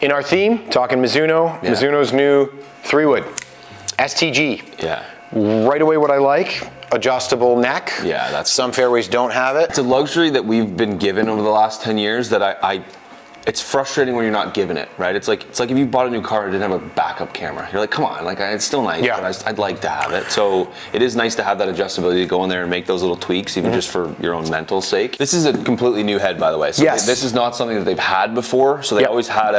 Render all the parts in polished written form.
In our theme, talking Mizuno, Mizuno's new 3-wood, STG. Yeah. Right away what I like, adjustable neck. Yeah, that's... Some fairways don't have it. It's a luxury that we've been given over the last 10 years that it's frustrating when you're not given it, right? It's like if you bought a new car and didn't have a backup camera. You're like, come on, like it's still nice, but I'd like to have it. So it is nice to have that adjustability to go in there and make those little tweaks, even just for your own mental sake. This is a completely new head, by the way. So this is not something that they've had before. So they always had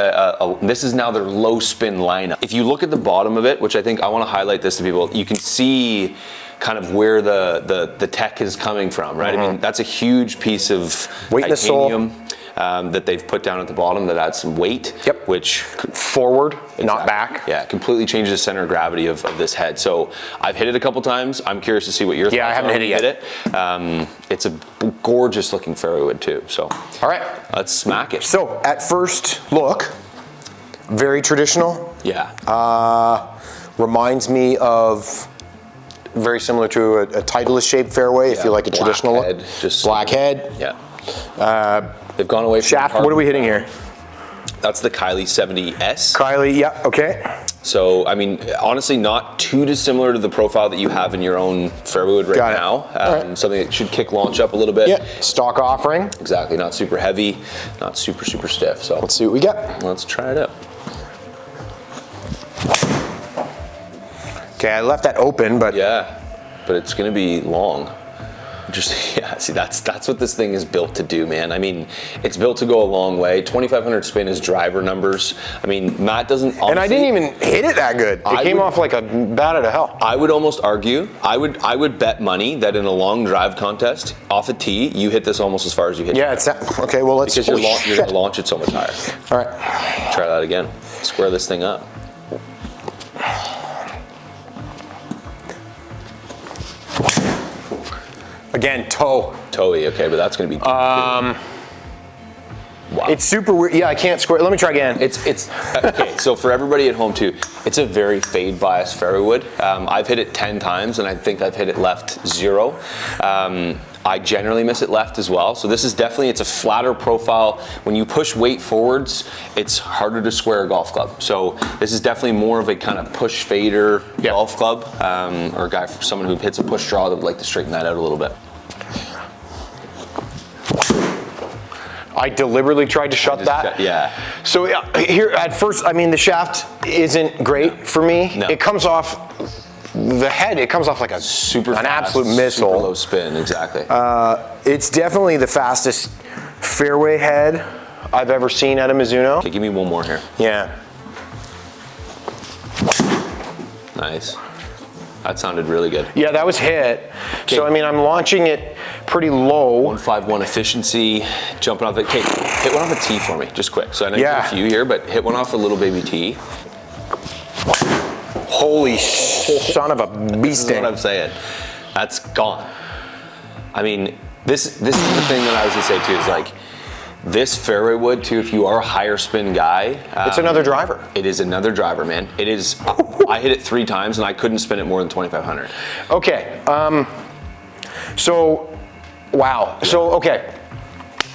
this is now their low spin lineup. If you look at the bottom of it, which I think I want to highlight this to people, you can see kind of where the tech is coming from, right? I mean, that's a huge piece of titanium. That they've put down at the bottom that adds some weight, which forward, not back. Yeah, completely changes the center of gravity of this head. So I've hit it a couple times. I'm curious to see what your thoughts are. I haven't hit it yet. It's a gorgeous looking fairway wood too. So all right, let's smack it. So at first look, very traditional. Yeah. Reminds me of very similar to a Titleist shaped fairway. If you like a traditional head, look, just black head. Yeah. They've gone away from shaft. What are we hitting here? That's the Kylie 70S. Kylie, yeah, okay. So, I mean, honestly, not too dissimilar to the profile that you have in your own fairway wood right now. Something that should kick launch up a little bit. Yeah, stock offering. Exactly, not super heavy, not super stiff. So let's see what we got. Let's try it out. Okay, I left that open, but but it's gonna be long. See, that's what this thing is built to do, man. I mean, it's built to go a long way. 2,500 spin is driver numbers. I mean, Matt doesn't. Honestly, and I didn't even hit it that good. It came off like a bat out of hell. I would almost argue. I would bet money that in a long drive contest, off a tee, you hit this almost as far as you hit. Yeah, it's okay. Well, let's. Because you're gonna launch it so much higher. All right. Try that again. Square this thing up. Again, toey, okay, but that's gonna be wow. It's super weird. Yeah, I can't square. Let me try again. It's okay. So for everybody at home too, it's a very fade bias fairway wood. I've hit it 10 times, and I think I've hit it left 0. I generally miss it left as well. So this is definitely, it's a flatter profile. When you push weight forwards, it's harder to square a golf club. So this is definitely more of a kind of push fader golf club, or a guy, for someone who hits a push draw that would like to straighten that out a little bit. I deliberately tried to shut that. So here at first, I mean, the shaft isn't great for me. No. It comes off the head. It comes off like a an absolute missile. Super low spin, exactly. It's definitely the fastest fairway head I've ever seen at a Mizuno. Okay, give me one more here. Yeah. Nice. That sounded really good. Yeah, that was hit. Okay. So, I mean, I'm launching it pretty low. 151 efficiency, jumping off the, okay, hit one off a tee for me, just quick. So I know you have a few here, but hit one off a little baby tee. Holy son of a beast. That's what I'm saying. That's gone. I mean, this is the thing that I was gonna say too, is like, this fairway wood too, if you are a higher spin guy. It's another driver. It is another driver, man. It is, I hit it 3 times and I couldn't spin it more than 2,500. Okay, so, wow. So, okay.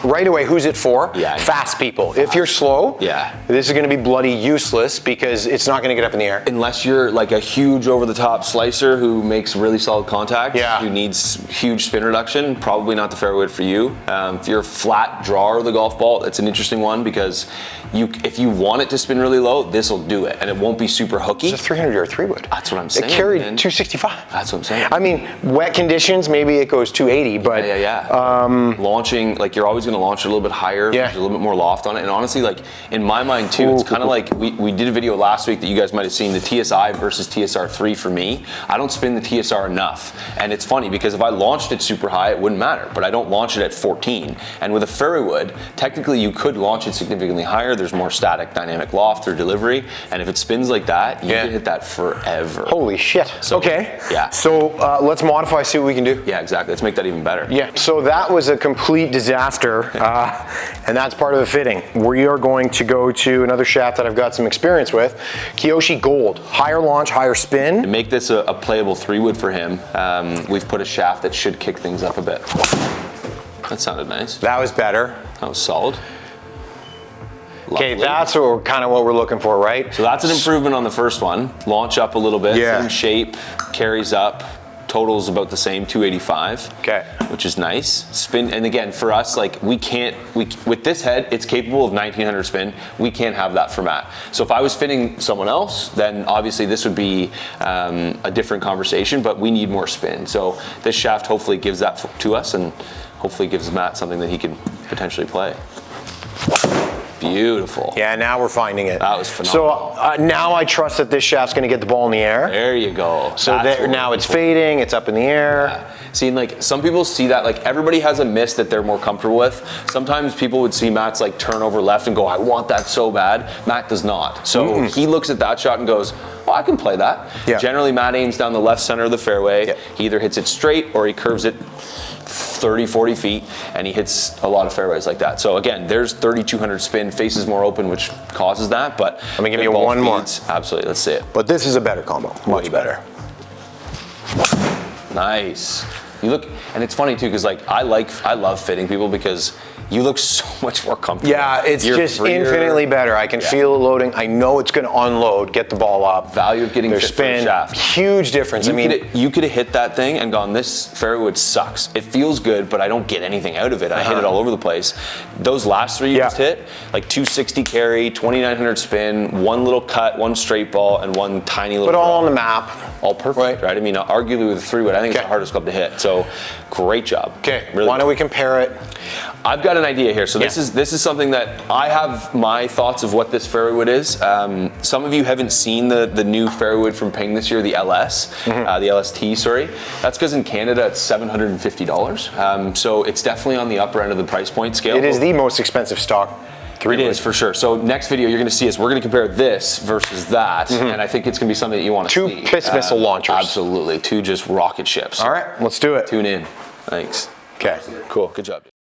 Right away, who's it for? Fast people. If you're slow, this is gonna be bloody useless because it's not gonna get up in the air. Unless you're like a huge over-the-top slicer who makes really solid contact, who needs huge spin reduction, probably not the fairway wood for you. If you're a flat drawer of the golf ball, it's an interesting one because if you want it to spin really low, this will do it, and it won't be super hooky. It's a 300-yard 3-wood. That's what I'm saying. It carried man. 265. That's what I'm saying. I mean, wet conditions, maybe it goes 280, but launching, like you're always going to launch it a little bit higher. There's a little bit more loft on it, and honestly, like in my mind too, it's kind of like we did a video last week that you guys might have seen, the TSI versus TSR3 for me. I don't spin the TSR enough, and it's funny because if I launched it super high, it wouldn't matter, but I don't launch it at 14. And with a fairway wood, technically you could launch it significantly higher. There's more static dynamic loft or delivery, and if it spins like that, you can hit that forever. Holy shit. So, okay. So let's modify, see what we can do. Yeah, exactly. Let's make that even better. Yeah. So that was a complete disaster, and that's part of the fitting. We are going to go to another shaft that I've got some experience with, Kyoshi Gold. Higher launch, higher spin. To make this a playable 3-wood for him, we've put a shaft that should kick things up a bit. That sounded nice. That was better. That was solid. Okay, that's kind of what we're looking for, right? So that's an improvement on the first one. Launch up a little bit, same shape, carries up. Total's about the same, 285. Okay. Which is nice. Spin, and again, for us, like with this head, it's capable of 1900 spin. We can't have that for Matt. So if I was fitting someone else, then obviously this would be a different conversation, but we need more spin. So this shaft hopefully gives that to us and hopefully gives Matt something that he can potentially play. Beautiful. Yeah, now we're finding it. That was phenomenal. So now I trust that this shaft's going to get the ball in the air. There you go. So now it's fading, it's up in the air. Yeah. See, like some people see that, like everybody has a miss that they're more comfortable with. Sometimes people would see Matt's like turn over left and go, I want that so bad. Matt does not. So he looks at that shot and goes, oh, I can play that. Yeah. Generally, Matt aims down the left center of the fairway. Yeah. He either hits it straight or he curves it 30, 40 feet, and he hits a lot of fairways like that. So again, there's 3,200 spin, faces more open, which causes that, but I'm gonna give you one more. Absolutely, let's see it. But this is a better combo, much better. Nice. You look, and it's funny too, because like I love fitting people because you look so much more comfortable. Yeah, it's just infinitely better. I can feel it loading. I know it's going to unload, get the ball up. Value of getting fit for a shaft. Huge difference. You could have hit that thing and gone, this fairway wood sucks. It feels good, but I don't get anything out of it. I hit it all over the place. Those last three you just hit, like 260 carry, 2,900 spin, one little cut, one straight ball, and one tiny little. But all on the map. All perfect, right? I mean, arguably with a 3-wood, I think it's the hardest club to hit. So, great job. Okay, really why don't we compare it? I've got an idea here. So this is something that I have my thoughts of what this fairway wood is. Some of you haven't seen the new fairway wood from Ping this year, the LS, the LST, sorry. That's because in Canada it's $750. So it's definitely on the upper end of the price point scale. It is the most expensive stock. It is for sure. So next video you're going to see is we're going to compare this versus that, and I think it's going to be something that you want to see. Two piss missile launchers. Absolutely, two just rocket ships. All right, let's do it. Tune in. Thanks. Okay. Cool. Good job, dude.